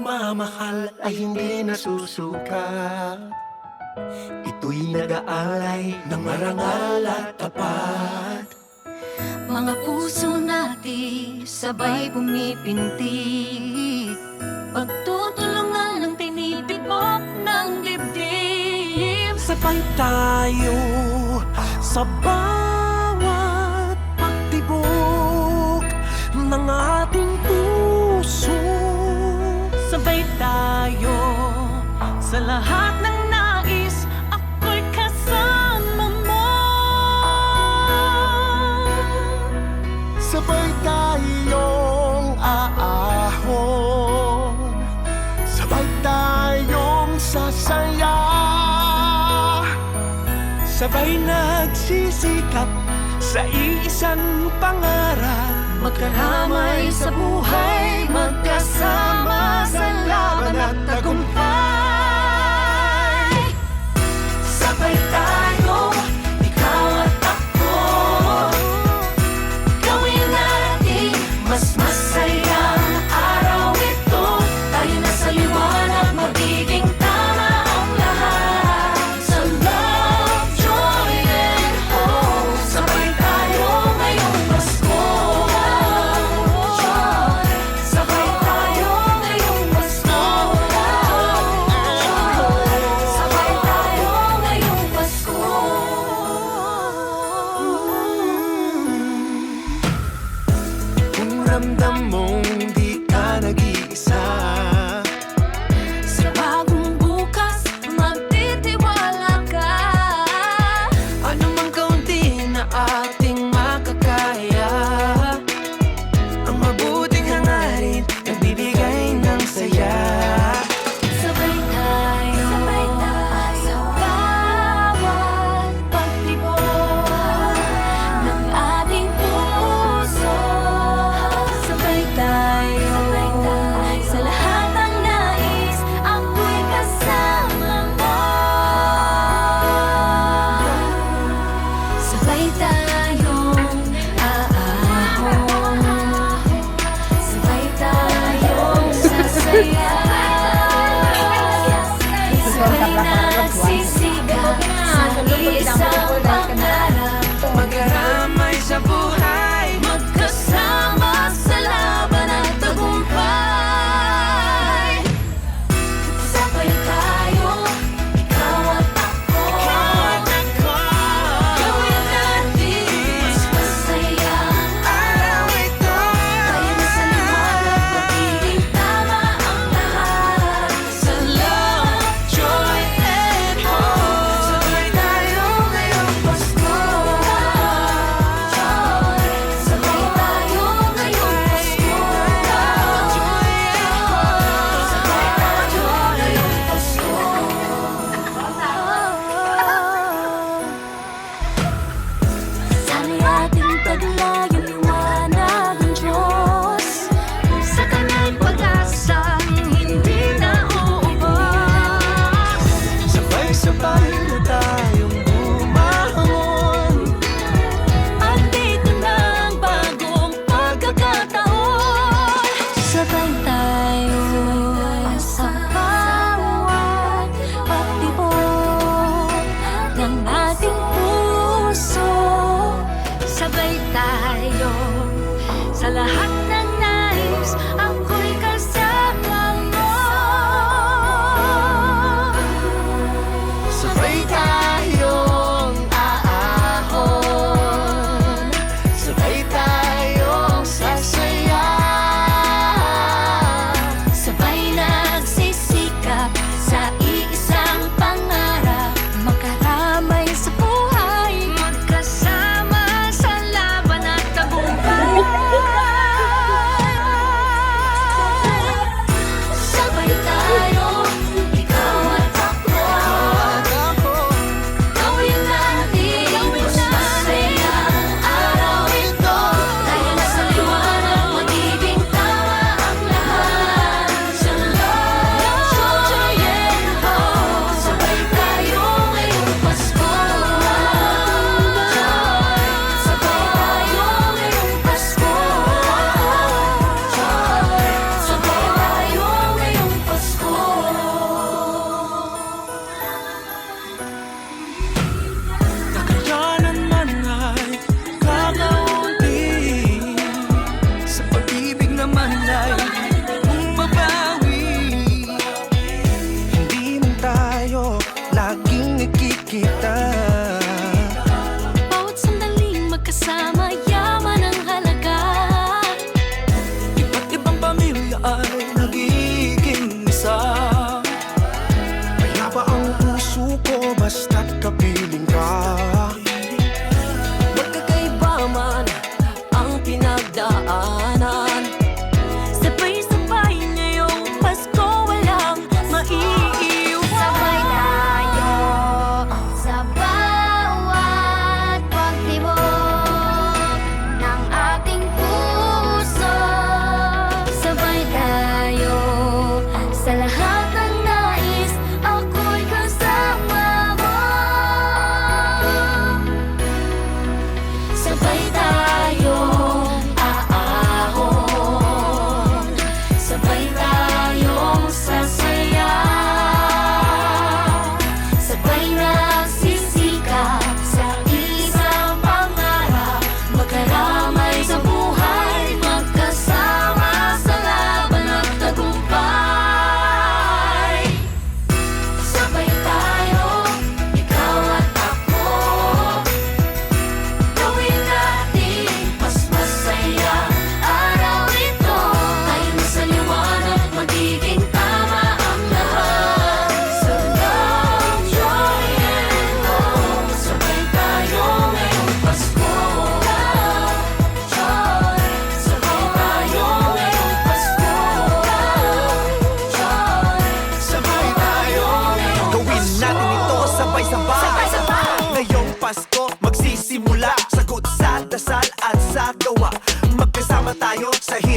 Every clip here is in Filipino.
pagmamahal ay hindi nasusuka. Ito'y nag-aalay ng marangal at tapat. Mga puso natin sabay pumipintig, pagtutulungan ng tinitibok ng dibdib. Sabay tayo sa bawat pagtibok ng ating puso. Sabay tayo sa lahat ng nais, ako'y kasama mo. Sabay tayong aahon, sabay tayong sasaya, sabay nagsisikap sa iisang pangarap. Magkaramay sa buhay, magkasama sa laban at tagumpay. Sabay tayo, ikaw at ako, gawin natin mas masayang araw ito. Tayo na sa liwanag, magiging tama ang lahat. Sa love, joy, and hope, sabay tayo ngayong Pasko. Sabay tayo ngayong Pasko. Sabay tayo ngayong Pasko. Kung ramdam mong di ka nag-iisa, Sa bagong bukas, magtitiwala ka. ano mang kaunti na ating makakaya, ang mabuting hangarin nagbibigay ng saya. Sabay tayo sa bawat pagtibok ng ating puso. Sabay tayo sa lahat ng nais, ako'y kasama mo. Sabay tayong aahon, sabay tayong sasaya, sabay nagsisigaw sa isang pangarap. Magkaramay sa buhay, Magkasama sa laban at tagumpay. Sabay tayo, ikaw at ako, gawin natin mas masayang araw ito. tayo na sa liwanag, magiging tama ang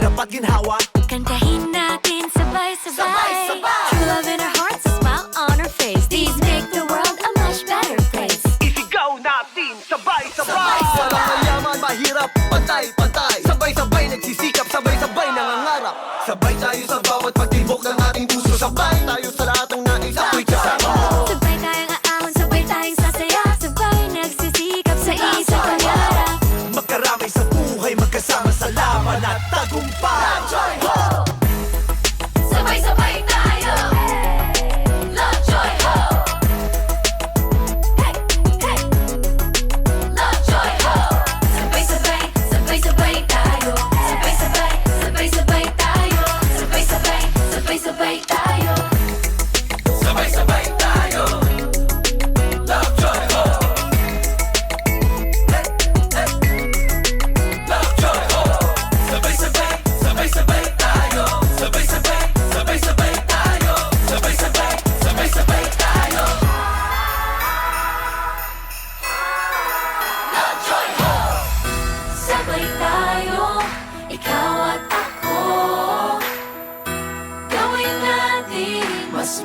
dapat ginhawa. Kantahin natin sabay-sabay. Sabay-sabay. True love in our hearts, a smile on our face. These make the world a much better place. Isigaw natin sabay-sabay. Walang mayaman, mahirap, pantay-pantay. Sabay-sabay nagsisikap, sabay-sabay nangangarap. Sabay tayo sa bawat pagtibok ng ating puso. Sabay tayo sa lahat ng nais ako'y kasama. Sabay tayong aahon, sabay tayong sasaya. Sabay nagsisikap sa isang pangarap. Magkaramay sa buhay, magkasama sa laban at tagumpay. Sabay-sabay tayo. Love, joy, hope. Hey, hey. Love, joy, hope. Sabay-sabay, sabay-sabay tayo. Sabay-sabay, sabay-sabay tayo. Sabay-sabay, sabay-sabay tayo. Sabay-sabay tayo. Love, joy, hope. Love, joy, hope. Sabay-sabay, sabay-sabay tayo. Sabay-sabay, sabay-sabay tayo. Sabay-sabay, sabay-sabay tayo. Love, joy, hope. Sabay tayo, ikaw at ako. Gawin natin mas